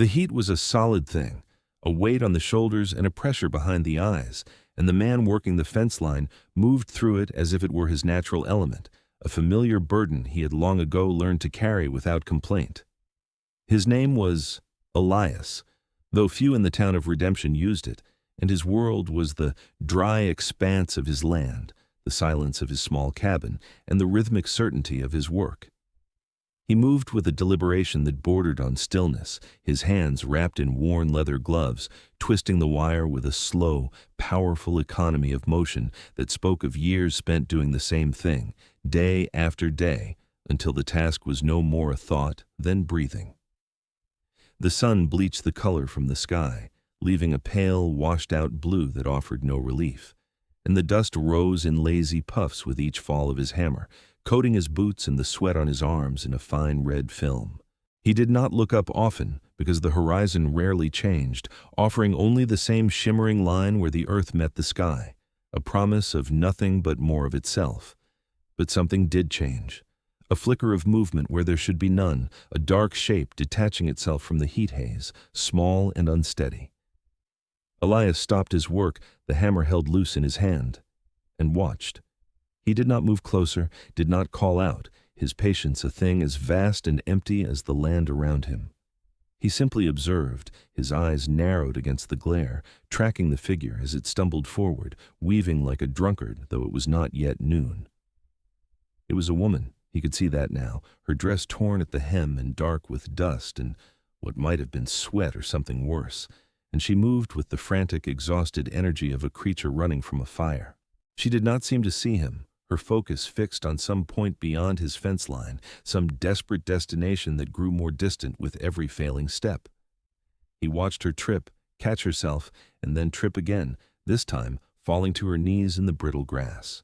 The heat was a solid thing, a weight on the shoulders and a pressure behind the eyes, and the man working the fence line moved through it as if it were his natural element, a familiar burden he had long ago learned to carry without complaint. His name was Elias, though few in the town of Redemption used it, and his world was the dry expanse of his land, the silence of his small cabin, and the rhythmic certainty of his work. He moved with a deliberation that bordered on stillness, his hands wrapped in worn leather gloves, twisting the wire with a slow, powerful economy of motion that spoke of years spent doing the same thing, day after day, until the task was no more a thought than breathing. The sun bleached the color from the sky, leaving a pale, washed-out blue that offered no relief, and the dust rose in lazy puffs with each fall of his hammer, coating his boots and the sweat on his arms in a fine red film. He did not look up often, because the horizon rarely changed, offering only the same shimmering line where the earth met the sky, a promise of nothing but more of itself. But something did change. A flicker of movement where there should be none, a dark shape detaching itself from the heat haze, small and unsteady. Elias stopped his work, the hammer held loose in his hand, and watched. He did not move closer, did not call out, his patience a thing as vast and empty as the land around him. He simply observed, his eyes narrowed against the glare, tracking the figure as it stumbled forward, weaving like a drunkard, though it was not yet noon. It was a woman, he could see that now, her dress torn at the hem and dark with dust and what might have been sweat or something worse, and she moved with the frantic, exhausted energy of a creature running from a fire. She did not seem to see him, her focus fixed on some point beyond his fence line, some desperate destination that grew more distant with every failing step. He watched her trip, catch herself, and then trip again, this time falling to her knees in the brittle grass.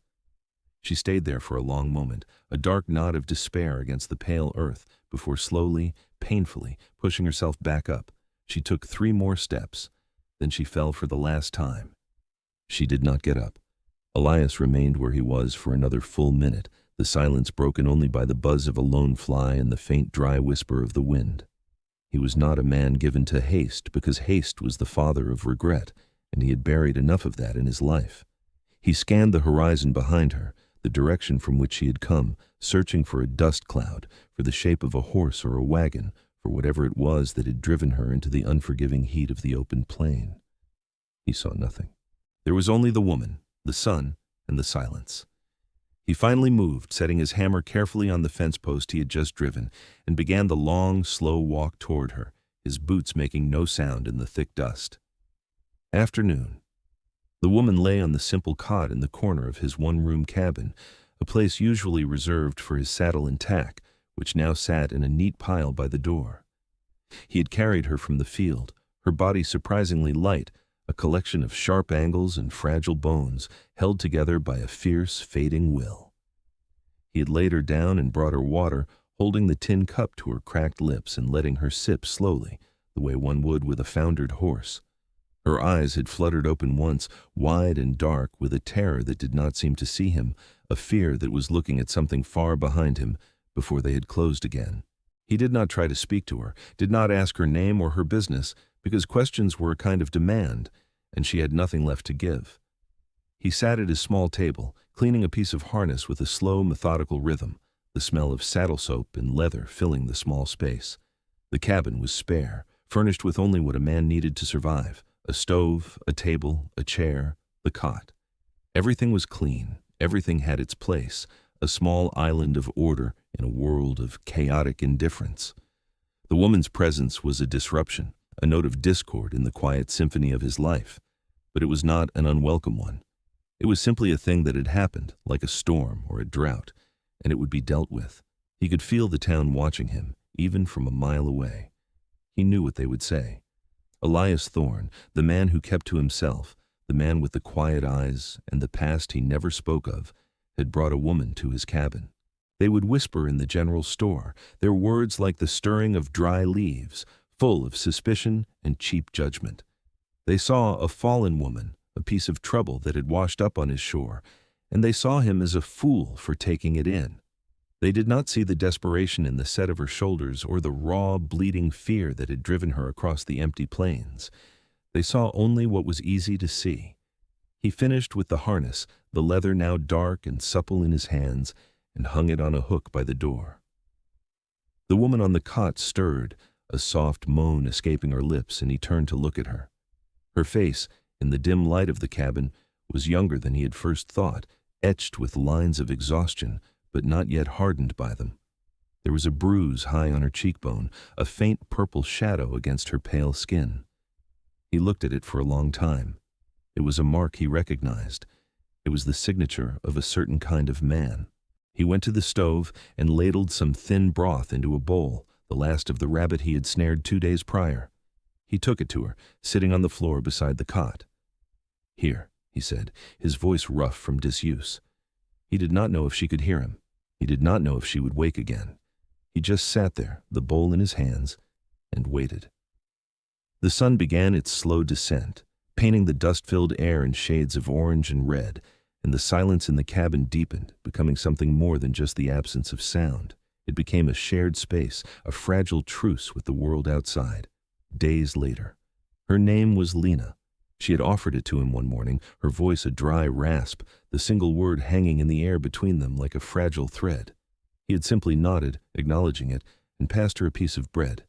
She stayed there for a long moment, a dark knot of despair against the pale earth, before slowly, painfully, pushing herself back up. She took 3 more steps. Then she fell for the last time. She did not get up. Elias remained where he was for another full minute, the silence broken only by the buzz of a lone fly and the faint dry whisper of the wind. He was not a man given to haste, because haste was the father of regret, and he had buried enough of that in his life. He scanned the horizon behind her, the direction from which she had come, searching for a dust cloud, for the shape of a horse or a wagon, for whatever it was that had driven her into the unforgiving heat of the open plain. He saw nothing. There was only the woman, the sun, and the silence. He finally moved, setting his hammer carefully on the fence post he had just driven, and began the long, slow walk toward her, his boots making no sound in the thick dust. Afternoon. The woman lay on the simple cot in the corner of his one-room cabin, a place usually reserved for his saddle and tack, which now sat in a neat pile by the door. He had carried her from the field, her body surprisingly light, a collection of sharp angles and fragile bones, held together by a fierce, fading will. He had laid her down and brought her water, holding the tin cup to her cracked lips and letting her sip slowly, the way one would with a foundered horse. Her eyes had fluttered open once, wide and dark, with a terror that did not seem to see him, a fear that was looking at something far behind him, before they had closed again. He did not try to speak to her, did not ask her name or her business, because questions were a kind of demand, and she had nothing left to give. He sat at his small table, cleaning a piece of harness with a slow, methodical rhythm, the smell of saddle soap and leather filling the small space. The cabin was spare, furnished with only what a man needed to survive: a stove, a table, a chair, the cot. Everything was clean, everything had its place, a small island of order in a world of chaotic indifference. The woman's presence was a disruption, a note of discord in the quiet symphony of his life, but it was not an unwelcome one. It was simply a thing that had happened, like a storm or a drought, and it would be dealt with. He could feel the town watching him, even from a mile away. He knew what they would say. Elias Thorne, the man who kept to himself, the man with the quiet eyes and the past he never spoke of, had brought a woman to his cabin. They would whisper in the general store, their words like the stirring of dry leaves, full of suspicion and cheap judgment. They saw a fallen woman, a piece of trouble that had washed up on his shore, and they saw him as a fool for taking it in. They did not see the desperation in the set of her shoulders or the raw, bleeding fear that had driven her across the empty plains. They saw only what was easy to see. He finished with the harness, the leather now dark and supple in his hands, and hung it on a hook by the door. The woman on the cot stirred, a soft moan escaping her lips, and he turned to look at her. Her face, in the dim light of the cabin, was younger than he had first thought, etched with lines of exhaustion, but not yet hardened by them. There was a bruise high on her cheekbone, a faint purple shadow against her pale skin. He looked at it for a long time. It was a mark he recognized. It was the signature of a certain kind of man. He went to the stove and ladled some thin broth into a bowl, the last of the rabbit he had snared 2 days prior. He took it to her, sitting on the floor beside the cot. "Here," he said, his voice rough from disuse. He did not know if she could hear him. He did not know if she would wake again. He just sat there, the bowl in his hands, and waited. The sun began its slow descent, painting the dust-filled air in shades of orange and red, and the silence in the cabin deepened, becoming something more than just the absence of sound. It became a shared space, a fragile truce with the world outside. Days later. Her name was Lena. She had offered it to him one morning, her voice a dry rasp, the single word hanging in the air between them like a fragile thread. He had simply nodded, acknowledging it, and passed her a piece of bread.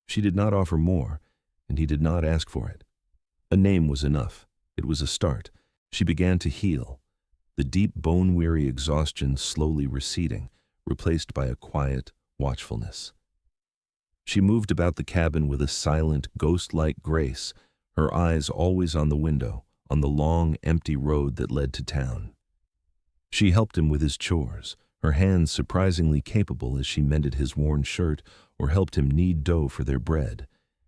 She did not offer more, and he did not ask for it. A name was enough. It was a start. She began to heal, the deep bone-weary exhaustion slowly receding, replaced by a quiet watchfulness. She moved about the cabin with a silent, ghost-like grace, her eyes always on the window, on the long, empty road that led to town. She helped him with his chores, her hands surprisingly capable as she mended his worn shirt or helped him knead dough for their bread,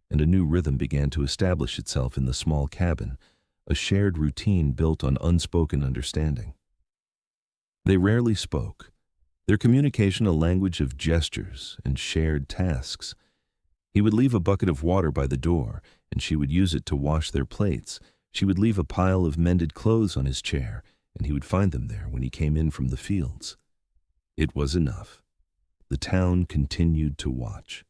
and a new rhythm began to establish itself in the small cabin, a shared routine built on unspoken understanding. They rarely spoke, their communication a language of gestures and shared tasks. He would leave a bucket of water by the door, and she would use it to wash their plates. She would leave a pile of mended clothes on his chair, and he would find them there when he came in from the fields. It was enough. The town continued to watch.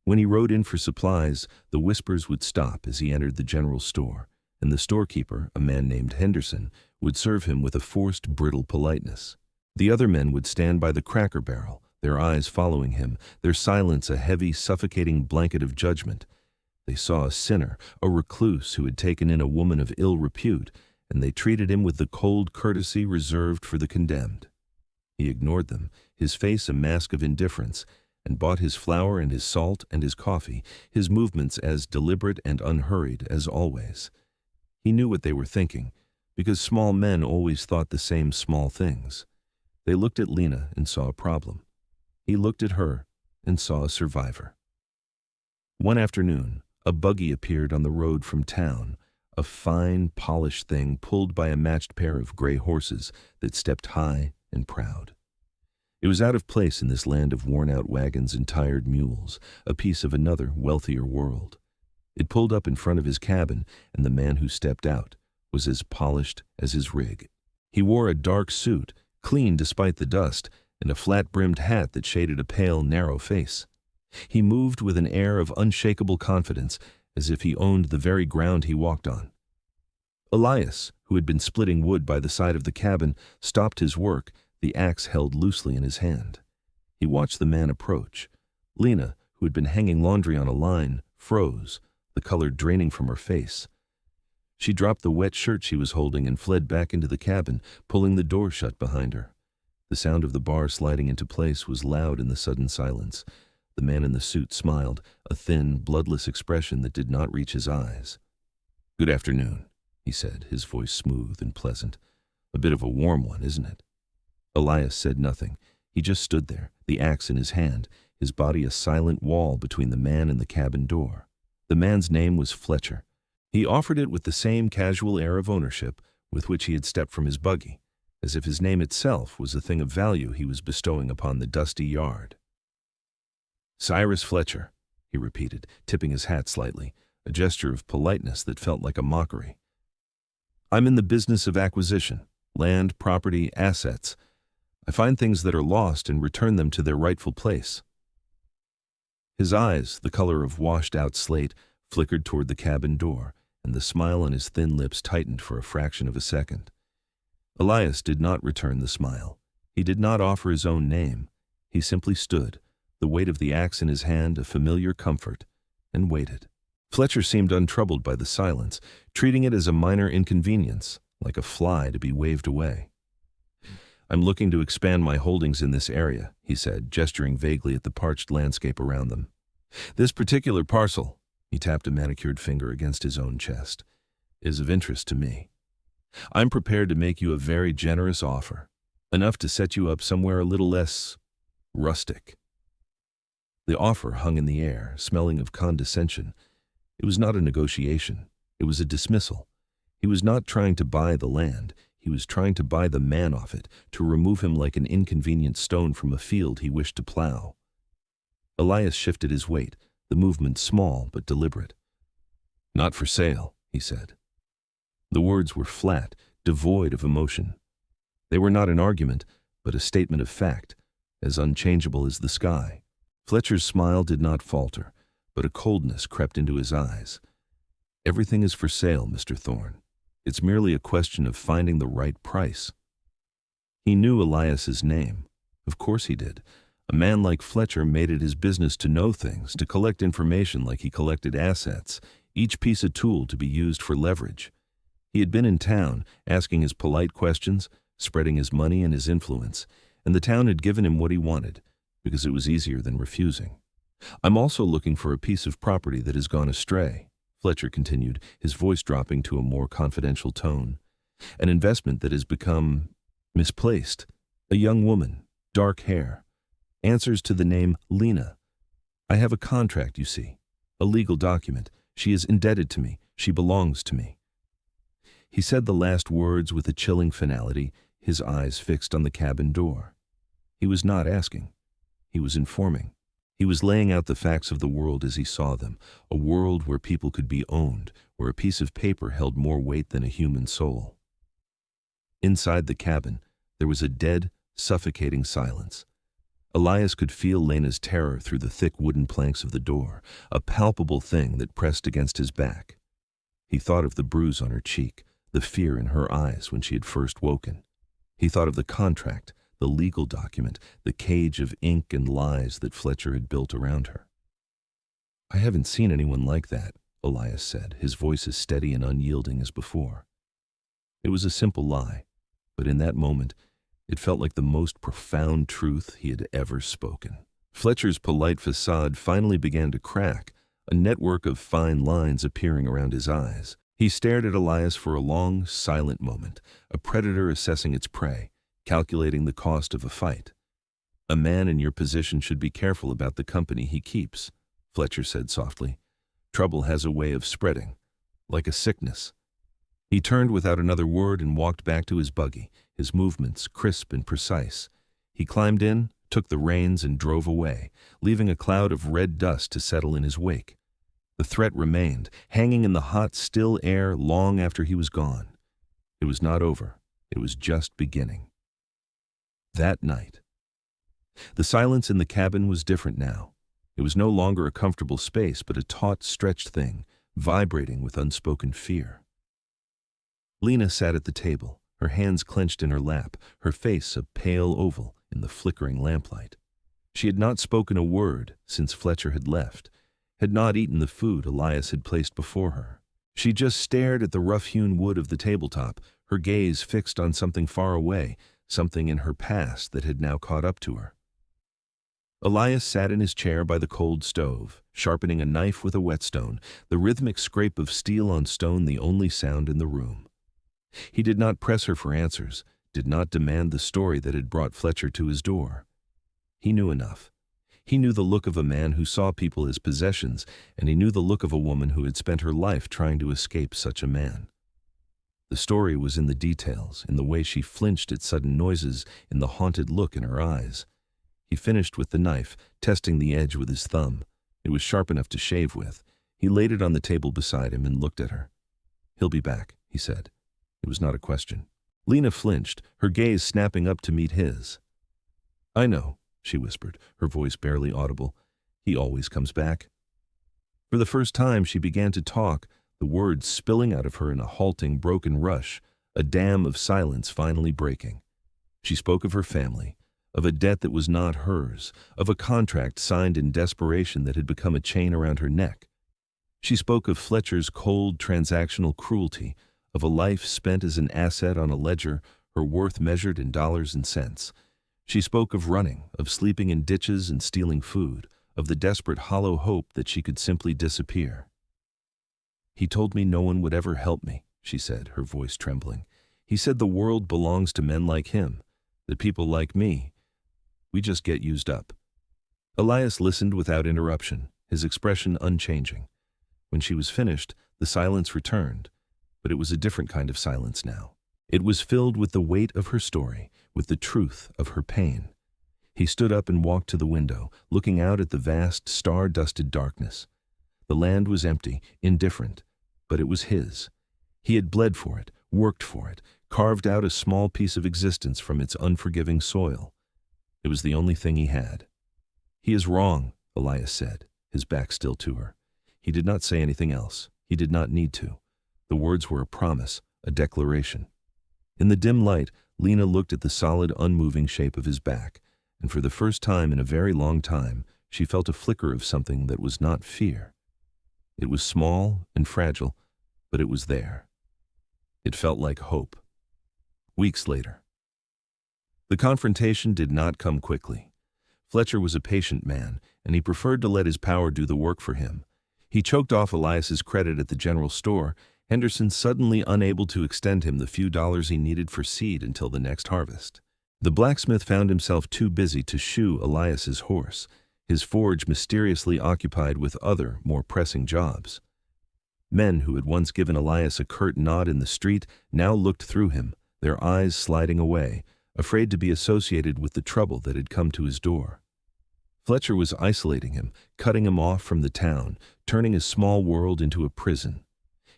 When he rode in for supplies, the whispers would stop as he entered the general store, and the storekeeper, a man named Henderson, would serve him with a forced, brittle politeness. The other men would stand by the cracker barrel, their eyes following him, their silence a heavy, suffocating blanket of judgment. They saw a sinner, a recluse who had taken in a woman of ill repute, and they treated him with the cold courtesy reserved for the condemned. He ignored them, his face a mask of indifference, and bought his flour and his salt and his coffee, his movements as deliberate and unhurried as always. He knew what they were thinking, because small men always thought the same small things. They looked at Lena and saw a problem. He looked at her and saw a survivor. One afternoon, a buggy appeared on the road from town, a fine, polished thing pulled by a matched pair of gray horses that stepped high and proud. It was out of place in this land of worn-out wagons and tired mules, a piece of another, wealthier world. It pulled up in front of his cabin, and the man who stepped out was as polished as his rig. He wore a dark suit, clean despite the dust, and a flat-brimmed hat that shaded a pale, narrow face. He moved with an air of unshakable confidence, as if he owned the very ground he walked on. Elias, who had been splitting wood by the side of the cabin, stopped his work, the axe held loosely in his hand. He watched the man approach. Lena, who had been hanging laundry on a line, froze, the color draining from her face. She dropped the wet shirt she was holding and fled back into the cabin, pulling the door shut behind her. The sound of the bar sliding into place was loud in the sudden silence. The man in the suit smiled, a thin, bloodless expression that did not reach his eyes. "Good afternoon," he said, his voice smooth and pleasant. "A bit of a warm one, isn't it?" Elias said nothing. He just stood there, the axe in his hand, his body a silent wall between the man and the cabin door. The man's name was Fletcher. He offered it with the same casual air of ownership with which he had stepped from his buggy, as if his name itself was a thing of value he was bestowing upon the dusty yard. "Cyrus Fletcher," he repeated, tipping his hat slightly, a gesture of politeness that felt like a mockery. "I'm in the business of acquisition, land, property, assets. I find things that are lost and return them to their rightful place." His eyes, the color of washed-out slate, flickered toward the cabin door, and the smile on his thin lips tightened for a fraction of a second. Elias did not return the smile. He did not offer his own name. He simply stood, the weight of the axe in his hand a familiar comfort, and waited. Fletcher seemed untroubled by the silence, treating it as a minor inconvenience, like a fly to be waved away. "I'm looking to expand my holdings in this area," he said, gesturing vaguely at the parched landscape around them. "This particular parcel," he tapped a manicured finger against his own chest, "is of interest to me. I'm prepared to make you a very generous offer, enough to set you up somewhere a little less rustic." The offer hung in the air, smelling of condescension. It was not a negotiation. It was a dismissal. He was not trying to buy the land. He was trying to buy the man off it, to remove him like an inconvenient stone from a field he wished to plow. Elias shifted his weight, the movement small but deliberate. "Not for sale," he said. The words were flat, devoid of emotion. They were not an argument, but a statement of fact, as unchangeable as the sky. Fletcher's smile did not falter, but a coldness crept into his eyes. "Everything is for sale, Mr. Thorne. It's merely a question of finding the right price." He knew Elias's name. Of course he did. A man like Fletcher made it his business to know things, to collect information like he collected assets, each piece a tool to be used for leverage. He had been in town, asking his polite questions, spreading his money and his influence, and the town had given him what he wanted, because it was easier than refusing. "I'm also looking for a piece of property that has gone astray," Fletcher continued, his voice dropping to a more confidential tone. "An investment that has become misplaced. A young woman, dark hair, answers to the name Lena. I have a contract, you see, a legal document. She is indebted to me. She belongs to me." He said the last words with a chilling finality, his eyes fixed on the cabin door. He was not asking. He was informing. He was laying out the facts of the world as he saw them, a world where people could be owned, where a piece of paper held more weight than a human soul. Inside the cabin, there was a dead, suffocating silence. Elias could feel Lena's terror through the thick wooden planks of the door, a palpable thing that pressed against his back. He thought of the bruise on her cheek, the fear in her eyes when she had first woken. He thought of the contract, the legal document, the cage of ink and lies that Fletcher had built around her. "I haven't seen anyone like that," Elias said, his voice as steady and unyielding as before. It was a simple lie, but in that moment, it felt like the most profound truth he had ever spoken. Fletcher's polite facade finally began to crack, a network of fine lines appearing around his eyes. He stared at Elias for a long, silent moment, a predator assessing its prey, calculating the cost of a fight. "A man in your position should be careful about the company he keeps," Fletcher said softly. "Trouble has a way of spreading, like a sickness." He turned without another word and walked back to his buggy, his movements crisp and precise. He climbed in, took the reins, and drove away, leaving a cloud of red dust to settle in his wake. The threat remained, hanging in the hot, still air long after he was gone. It was not over. It was just beginning. That night. The silence in the cabin was different now. It was no longer a comfortable space, but a taut, stretched thing, vibrating with unspoken fear. Lena sat at the table, her hands clenched in her lap, her face a pale oval in the flickering lamplight. She had not spoken a word since Fletcher had left, had not eaten the food Elias had placed before her. She just stared at the rough-hewn wood of the tabletop, her gaze fixed on something far away, something in her past that had now caught up to her. Elias sat in his chair by the cold stove, sharpening a knife with a whetstone, the rhythmic scrape of steel on stone the only sound in the room. He did not press her for answers, did not demand the story that had brought Fletcher to his door. He knew enough. He knew the look of a man who saw people as possessions, and he knew the look of a woman who had spent her life trying to escape such a man. The story was in the details, in the way she flinched at sudden noises, in the haunted look in her eyes. He finished with the knife, testing the edge with his thumb. It was sharp enough to shave with. He laid it on the table beside him and looked at her. "He'll be back," he said. It was not a question. Lena flinched, her gaze snapping up to meet his. I know, she whispered, her voice barely audible. He always comes back. For the first time, she began to talk, the words spilling out of her in a halting, broken rush, a dam of silence finally breaking. She spoke of her family, of a debt that was not hers, of a contract signed in desperation that had become a chain around her neck. She spoke of Fletcher's cold, transactional cruelty, of a life spent as an asset on a ledger, her worth measured in dollars and cents. She spoke of running, of sleeping in ditches and stealing food, of the desperate hollow hope that she could simply disappear. He told me no one would ever help me, she said, her voice trembling. He said the world belongs to men like him, that people like me, we just get used up. Elias listened without interruption, his expression unchanging. When she was finished, the silence returned, but it was a different kind of silence now. It was filled with the weight of her story, with the truth of her pain. He stood up and walked to the window, looking out at the vast, star-dusted darkness. The land was empty, indifferent, but it was his. He had bled for it, worked for it, carved out a small piece of existence from its unforgiving soil. It was the only thing he had. He is wrong, Elias said, his back still to her. He did not say anything else. He did not need to. The words were a promise, a declaration. In the dim light, Lena looked at the solid, unmoving shape of his back, and for the first time in a very long time, she felt a flicker of something that was not fear. It was small and fragile, but it was there. It felt like hope. Weeks later. The confrontation did not come quickly. Fletcher was a patient man, and he preferred to let his power do the work for him. He choked off Elias's credit at the general store, Henderson suddenly unable to extend him the few dollars he needed for seed until the next harvest. The blacksmith found himself too busy to shoe Elias's horse, his forge mysteriously occupied with other, more pressing jobs. Men who had once given Elias a curt nod in the street now looked through him, their eyes sliding away, afraid to be associated with the trouble that had come to his door. Fletcher was isolating him, cutting him off from the town, turning his small world into a prison.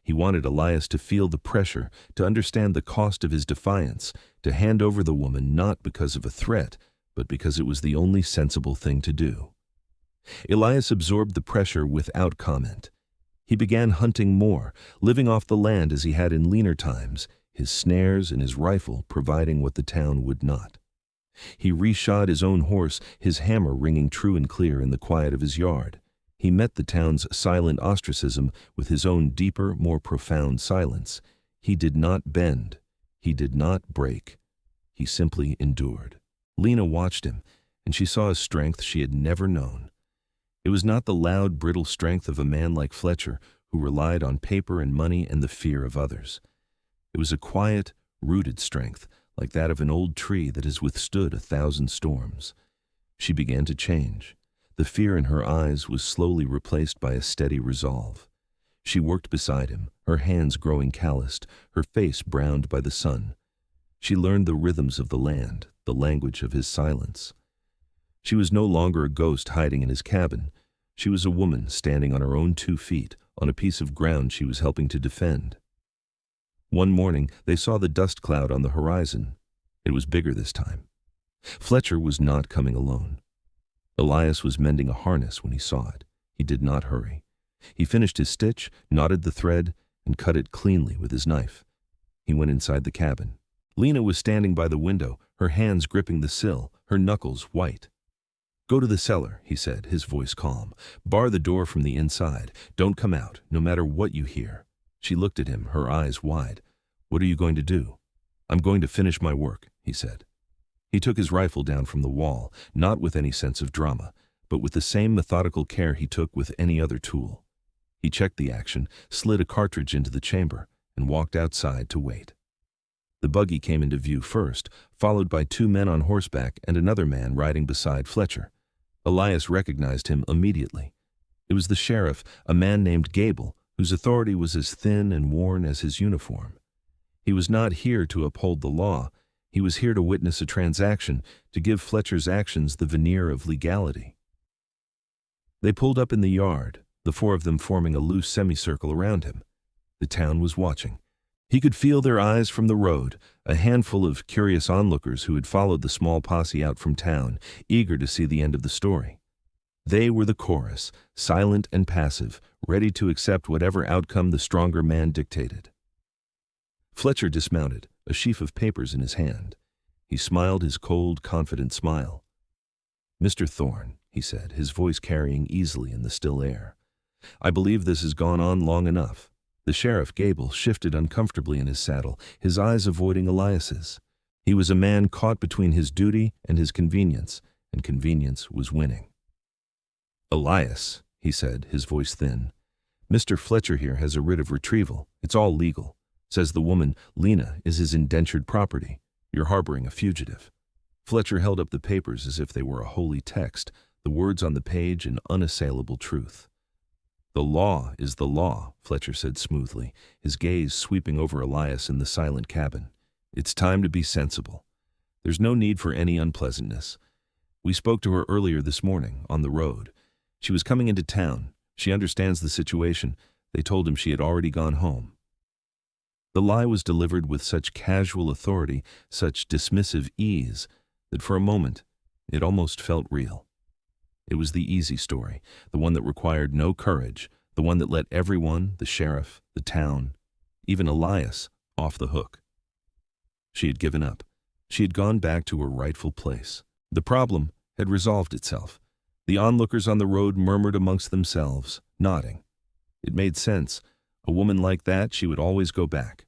He wanted Elias to feel the pressure, to understand the cost of his defiance, to hand over the woman not because of a threat, but because it was the only sensible thing to do. Elias absorbed the pressure without comment. He began hunting more, living off the land as he had in leaner times, his snares and his rifle providing what the town would not. He reshod his own horse, his hammer ringing true and clear in the quiet of his yard. He met the town's silent ostracism with his own deeper, more profound silence. He did not bend. He did not break. He simply endured. Lena watched him, and she saw a strength she had never known. It was not the loud, brittle strength of a man like Fletcher, who relied on paper and money and the fear of others. It was a quiet, rooted strength, like that of an old tree that has withstood 1,000 storms. She began to change. The fear in her eyes was slowly replaced by a steady resolve. She worked beside him, her hands growing calloused, her face browned by the sun. She learned the rhythms of the land, the language of his silence. She was no longer a ghost hiding in his cabin. She was a woman standing on her own 2 feet, on a piece of ground she was helping to defend. One morning, they saw the dust cloud on the horizon. It was bigger this time. Fletcher was not coming alone. Elias was mending a harness when he saw it. He did not hurry. He finished his stitch, knotted the thread, and cut it cleanly with his knife. He went inside the cabin. Lena was standing by the window, her hands gripping the sill, her knuckles white. "Go to the cellar," he said, his voice calm. "Bar the door from the inside. Don't come out, no matter what you hear." She looked at him, her eyes wide. "What are you going to do?" "I'm going to finish my work," he said. He took his rifle down from the wall, not with any sense of drama, but with the same methodical care he took with any other tool. He checked the action, slid a cartridge into the chamber, and walked outside to wait. The buggy came into view first, followed by 2 men on horseback and another man riding beside Fletcher. Elias recognized him immediately. It was the sheriff, a man named Gable, whose authority was as thin and worn as his uniform. He was not here to uphold the law. He was here to witness a transaction, to give Fletcher's actions the veneer of legality. They pulled up in the yard, the 4 of them forming a loose semicircle around him. The town was watching. He could feel their eyes from the road, a handful of curious onlookers who had followed the small posse out from town, eager to see the end of the story. They were the chorus, silent and passive, ready to accept whatever outcome the stronger man dictated. Fletcher dismounted, a sheaf of papers in his hand. He smiled his cold, confident smile. "Mr. Thorne," he said, his voice carrying easily in the still air, "I believe this has gone on long enough." The sheriff, Gable, shifted uncomfortably in his saddle, his eyes avoiding Elias's. He was a man caught between his duty and his convenience, and convenience was winning. "Elias," he said, his voice thin, "Mr. Fletcher here has a writ of retrieval. It's all legal. Says the woman, Lena, is his indentured property. You're harboring a fugitive." Fletcher held up the papers as if they were a holy text, the words on the page an unassailable truth. "The law is the law," Fletcher said smoothly, his gaze sweeping over Elias in the silent cabin. "It's time to be sensible. There's no need for any unpleasantness. We spoke to her earlier this morning, on the road. She was coming into town. She understands the situation. They told him she had already gone home." The lie was delivered with such casual authority, such dismissive ease, that for a moment it almost felt real. It was the easy story, the one that required no courage, the one that let everyone, the sheriff, the town, even Elias, off the hook. She had given up. She had gone back to her rightful place. The problem had resolved itself. The onlookers on the road murmured amongst themselves, nodding. It made sense. A woman like that, she would always go back.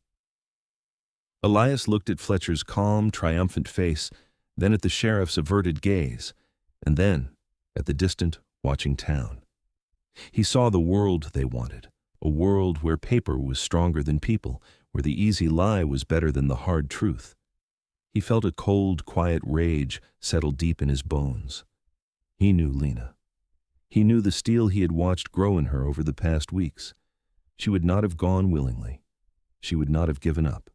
Elias looked at Fletcher's calm, triumphant face, then at the sheriff's averted gaze, and then at the distant, watching town. He saw the world they wanted, a world where paper was stronger than people, where the easy lie was better than the hard truth. He felt a cold, quiet rage settle deep in his bones. He knew Lena. He knew the steel he had watched grow in her over the past weeks. She would not have gone willingly. She would not have given up.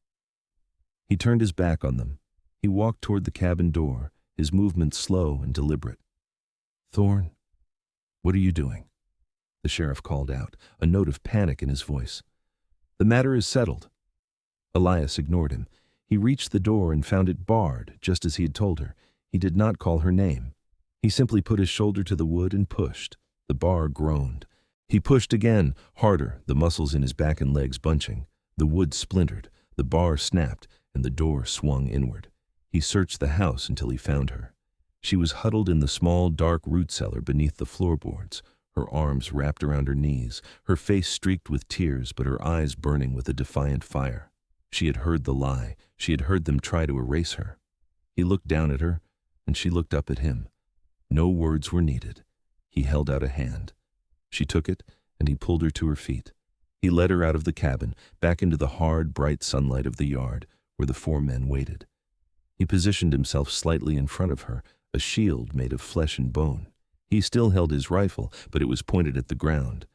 He turned his back on them. He walked toward the cabin door, his movements slow and deliberate. "Thorne, what are you doing?" the sheriff called out, a note of panic in his voice. "The matter is settled." Elias ignored him. He reached the door and found it barred, just as he had told her. He did not call her name. He simply put his shoulder to the wood and pushed. The bar groaned. He pushed again, harder, the muscles in his back and legs bunching. The wood splintered, the bar snapped, and the door swung inward. He searched the house until he found her. She was huddled in the small, dark root cellar beneath the floorboards, her arms wrapped around her knees, her face streaked with tears but her eyes burning with a defiant fire. She had heard the lie. She had heard them try to erase her. He looked down at her, and she looked up at him. No words were needed. He held out a hand. She took it, and he pulled her to her feet. He led her out of the cabin, back into the hard, bright sunlight of the yard, where the four men waited. He positioned himself slightly in front of her, a shield made of flesh and bone. He still held his rifle, but it was pointed at the ground.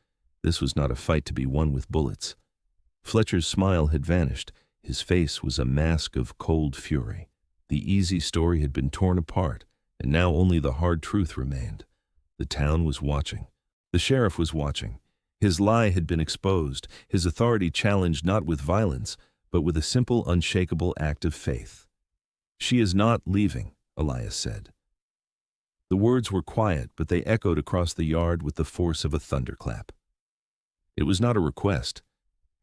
This was not a fight to be won with bullets. Fletcher's smile had vanished. His face was a mask of cold fury. The easy story had been torn apart, and now only the hard truth remained. The town was watching. The sheriff was watching. His lie had been exposed, his authority challenged not with violence, but with a simple, unshakable act of faith. "She is not leaving," Elias said. The words were quiet, but they echoed across the yard with the force of a thunderclap. It was not a request.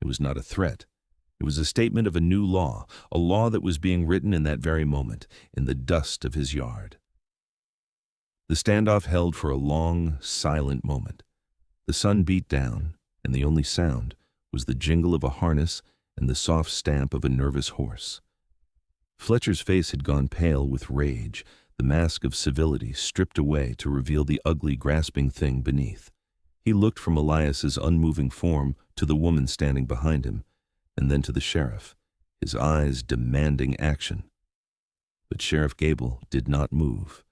It was not a threat. It was a statement of a new law, a law that was being written in that very moment, in the dust of his yard. The standoff held for a long, silent moment. The sun beat down, and the only sound was the jingle of a harness and the soft stamp of a nervous horse. Fletcher's face had gone pale with rage, the mask of civility stripped away to reveal the ugly, grasping thing beneath. He looked from Elias's unmoving form to the woman standing behind him, and then to the sheriff, his eyes demanding action. But Sheriff Gable did not move.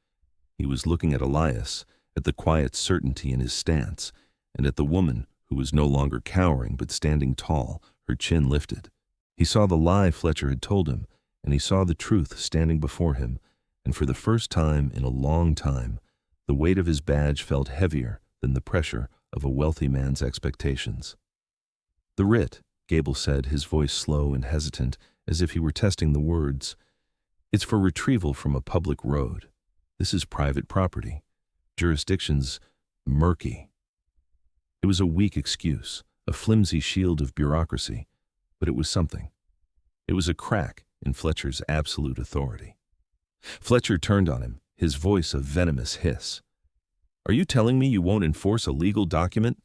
He was looking at Elias, at the quiet certainty in his stance, and at the woman who was no longer cowering but standing tall, her chin lifted. He saw the lie Fletcher had told him, and he saw the truth standing before him, and for the first time in a long time, the weight of his badge felt heavier than the pressure of a wealthy man's expectations. "The writ," Gable said, his voice slow and hesitant, as if he were testing the words. "It's for retrieval from a public road. This is private property. Jurisdiction's murky." It was a weak excuse, a flimsy shield of bureaucracy, but it was something. It was a crack in Fletcher's absolute authority. Fletcher turned on him, his voice a venomous hiss. "Are you telling me you won't enforce a legal document?"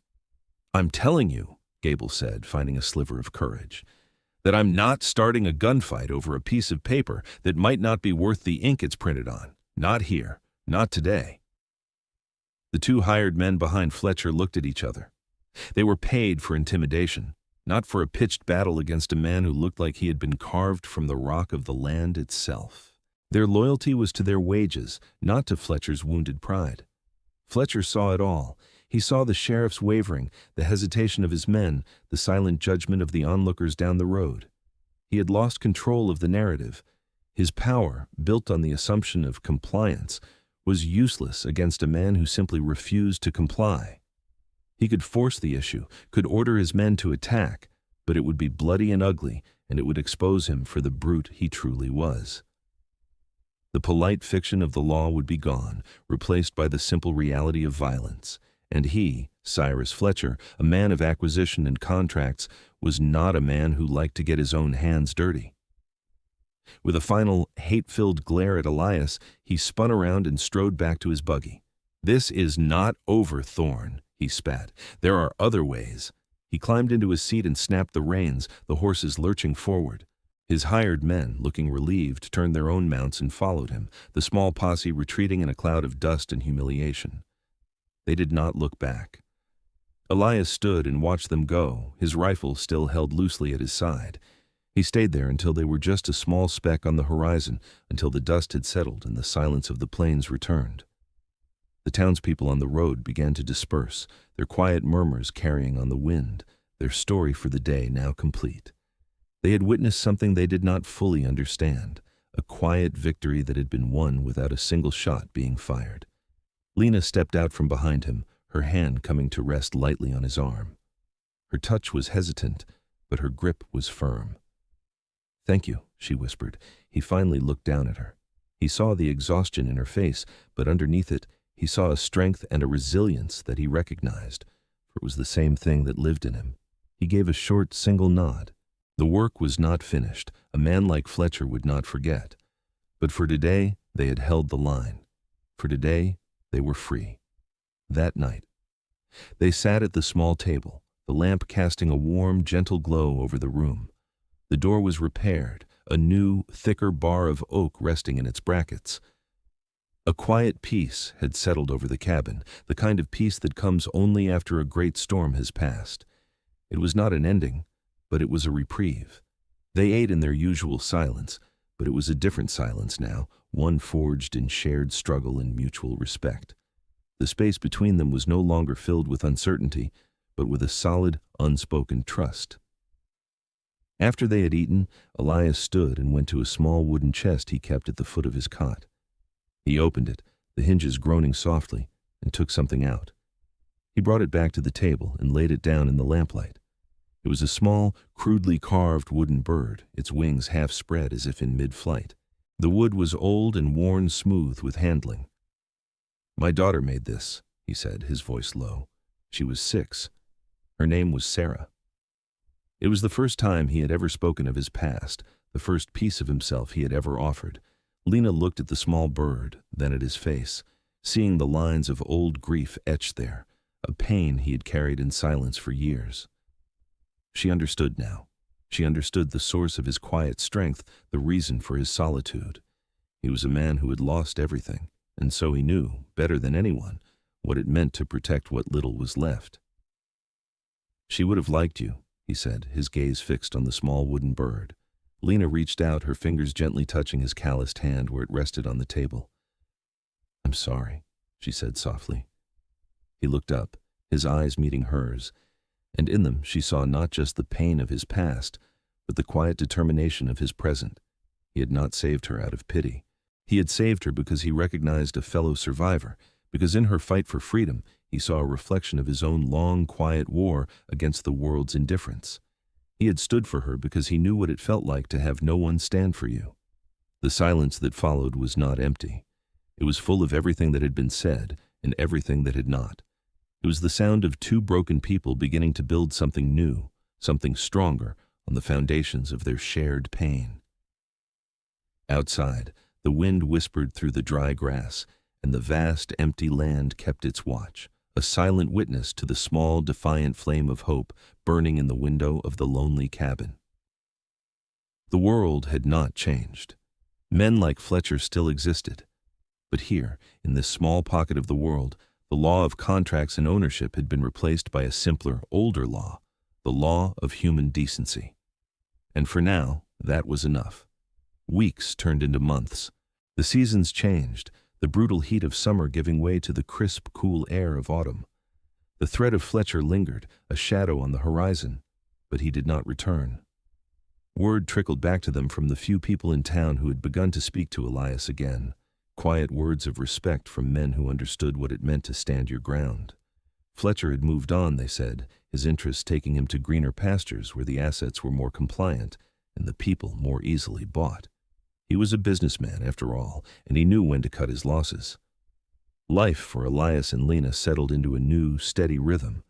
"I'm telling you," Gable said, finding a sliver of courage, "that I'm not starting a gunfight over a piece of paper that might not be worth the ink it's printed on. Not here. Not today." The two hired men behind Fletcher looked at each other. They were paid for intimidation, not for a pitched battle against a man who looked like he had been carved from the rock of the land itself. Their loyalty was to their wages, not to Fletcher's wounded pride. Fletcher saw it all. He saw the sheriff's wavering, the hesitation of his men, the silent judgment of the onlookers down the road. He had lost control of the narrative. His power, built on the assumption of compliance, was useless against a man who simply refused to comply. He could force the issue, could order his men to attack, but it would be bloody and ugly, and it would expose him for the brute he truly was. The polite fiction of the law would be gone, replaced by the simple reality of violence. And he, Cyrus Fletcher, a man of acquisition and contracts, was not a man who liked to get his own hands dirty. With a final, hate-filled glare at Elias, he spun around and strode back to his buggy. "This is not over, Thorne," he spat. "There are other ways." He climbed into his seat and snapped the reins, the horses lurching forward. His hired men, looking relieved, turned their own mounts and followed him, the small posse retreating in a cloud of dust and humiliation. They did not look back. Elias stood and watched them go, his rifle still held loosely at his side. He stayed there until they were just a small speck on the horizon, until the dust had settled and the silence of the plains returned. The townspeople on the road began to disperse, their quiet murmurs carrying on the wind, their story for the day now complete. They had witnessed something they did not fully understand, a quiet victory that had been won without a single shot being fired. Lena stepped out from behind him, her hand coming to rest lightly on his arm. Her touch was hesitant, but her grip was firm. "Thank you," she whispered. He finally looked down at her. He saw the exhaustion in her face, but underneath it, he saw a strength and a resilience that he recognized, for it was the same thing that lived in him. He gave a short, single nod. The work was not finished. A man like Fletcher would not forget. But for today, they had held the line. For today, they were free. That night, they sat at the small table, the lamp casting a warm, gentle glow over the room. The door was repaired, a new, thicker bar of oak resting in its brackets. A quiet peace had settled over the cabin, the kind of peace that comes only after a great storm has passed. It was not an ending, but it was a reprieve. They ate in their usual silence, but it was a different silence now, one forged in shared struggle and mutual respect. The space between them was no longer filled with uncertainty, but with a solid, unspoken trust. After they had eaten, Elias stood and went to a small wooden chest he kept at the foot of his cot. He opened it, the hinges groaning softly, and took something out. He brought it back to the table and laid it down in the lamplight. It was a small, crudely carved wooden bird, its wings half spread as if in mid-flight. The wood was old and worn smooth with handling. "My daughter made this," he said, his voice low. "She was 6. Her name was Sarah." It was the first time he had ever spoken of his past, the first piece of himself he had ever offered. Lena looked at the small bird, then at his face, seeing the lines of old grief etched there, a pain he had carried in silence for years. She understood now. She understood the source of his quiet strength, the reason for his solitude. He was a man who had lost everything, and so he knew, better than anyone, what it meant to protect what little was left. "She would have liked you," he said, his gaze fixed on the small wooden bird. Lena reached out, her fingers gently touching his calloused hand where it rested on the table. "I'm sorry," she said softly. He looked up, his eyes meeting hers, and in them she saw not just the pain of his past, but the quiet determination of his present. He had not saved her out of pity. He had saved her because he recognized a fellow survivor, because in her fight for freedom, he saw a reflection of his own long, quiet war against the world's indifference. He had stood for her because he knew what it felt like to have no one stand for you. The silence that followed was not empty. It was full of everything that had been said and everything that had not. It was the sound of two broken people beginning to build something new, something stronger, on the foundations of their shared pain. Outside, the wind whispered through the dry grass, and the vast, empty land kept its watch, a silent witness to the small, defiant flame of hope burning in the window of the lonely cabin. The world had not changed. Men like Fletcher still existed. But here, in this small pocket of the world, the law of contracts and ownership had been replaced by a simpler, older law, the law of human decency. And for now, that was enough. Weeks turned into months. The seasons changed, the brutal heat of summer giving way to the crisp, cool air of autumn. The threat of Fletcher lingered, a shadow on the horizon, but he did not return. Word trickled back to them from the few people in town who had begun to speak to Elias again, quiet words of respect from men who understood what it meant to stand your ground. Fletcher had moved on, they said, his interests taking him to greener pastures where the assets were more compliant and the people more easily bought. He was a businessman, after all, and he knew when to cut his losses. Life for Elias and Lena settled into a new, steady rhythm.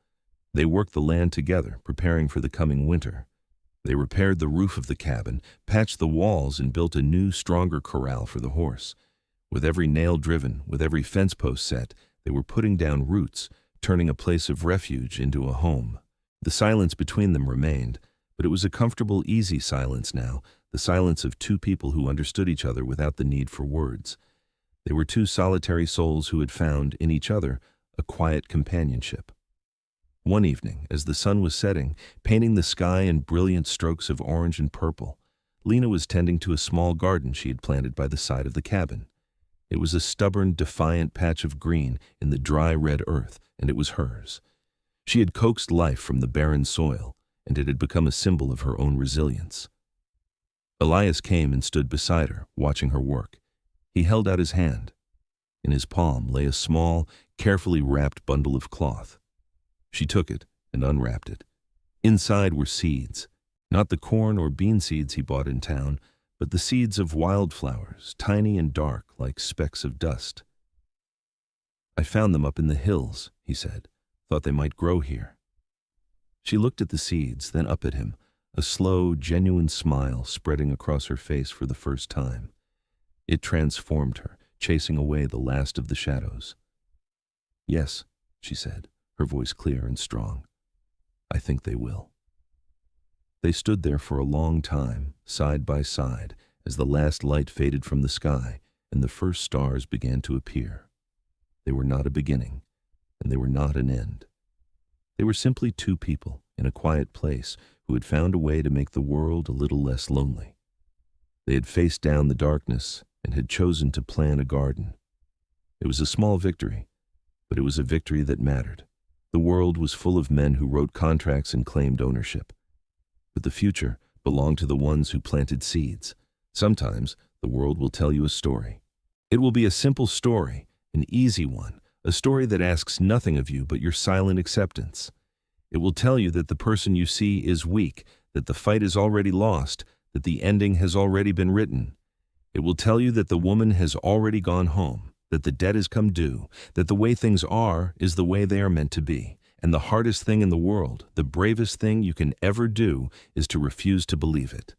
They worked the land together, preparing for the coming winter. They repaired the roof of the cabin, patched the walls, and built a new, stronger corral for the horse. With every nail driven, with every fence post set, they were putting down roots, turning a place of refuge into a home. The silence between them remained, but it was a comfortable, easy silence now, the silence of two people who understood each other without the need for words. They were two solitary souls who had found, in each other, a quiet companionship. One evening, as the sun was setting, painting the sky in brilliant strokes of orange and purple, Lena was tending to a small garden she had planted by the side of the cabin. It was a stubborn, defiant patch of green in the dry red earth, and it was hers. She had coaxed life from the barren soil, and it had become a symbol of her own resilience. Elias came and stood beside her, watching her work. He held out his hand. In his palm lay a small, carefully wrapped bundle of cloth. She took it and unwrapped it. Inside were seeds, not the corn or bean seeds he bought in town, but the seeds of wildflowers, tiny and dark like specks of dust. "I found them up in the hills," he said. "Thought they might grow here." She looked at the seeds, then up at him, a slow, genuine smile spreading across her face for the first time. It transformed her, chasing away the last of the shadows. "Yes," she said, her voice clear and strong. "I think they will." They stood there for a long time, side by side, as the last light faded from the sky and the first stars began to appear. They were not a beginning, and they were not an end. They were simply two people in a quiet place who had found a way to make the world a little less lonely. They had faced down the darkness and had chosen to plant a garden. It was a small victory, but it was a victory that mattered. The world was full of men who wrote contracts and claimed ownership. But the future belonged to the ones who planted seeds. Sometimes the world will tell you a story. It will be a simple story, an easy one, a story that asks nothing of you but your silent acceptance. It will tell you that the person you see is weak, that the fight is already lost, that the ending has already been written. It will tell you that the woman has already gone home, that the debt has come due, that the way things are is the way they are meant to be. And the hardest thing in the world, the bravest thing you can ever do, is to refuse to believe it.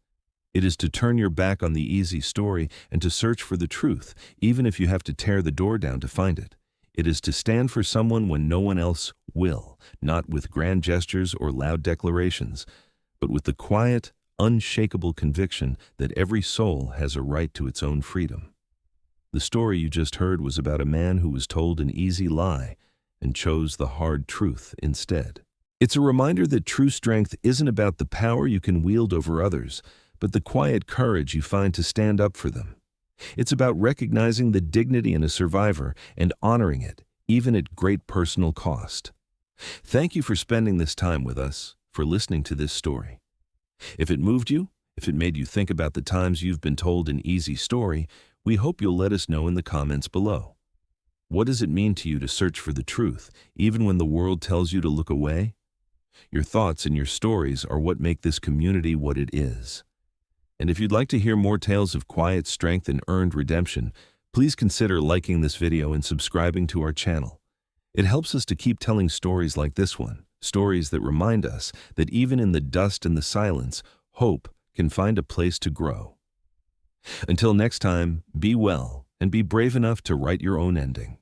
It is to turn your back on the easy story and to search for the truth, even if you have to tear the door down to find it. It is to stand for someone when no one else will, not with grand gestures or loud declarations, but with the quiet, unshakable conviction that every soul has a right to its own freedom. The story you just heard was about a man who was told an easy lie and chose the hard truth instead. It's a reminder that true strength isn't about the power you can wield over others, but the quiet courage you find to stand up for them. It's about recognizing the dignity in a survivor and honoring it, even at great personal cost. Thank you for spending this time with us, for listening to this story. If it moved you, if it made you think about the times you've been told an easy story, we hope you'll let us know in the comments below. What does it mean to you to search for the truth, even when the world tells you to look away? Your thoughts and your stories are what make this community what it is. And if you'd like to hear more tales of quiet strength and earned redemption, please consider liking this video and subscribing to our channel. It helps us to keep telling stories like this one, stories that remind us that even in the dust and the silence, hope can find a place to grow. Until next time, be well and be brave enough to write your own ending.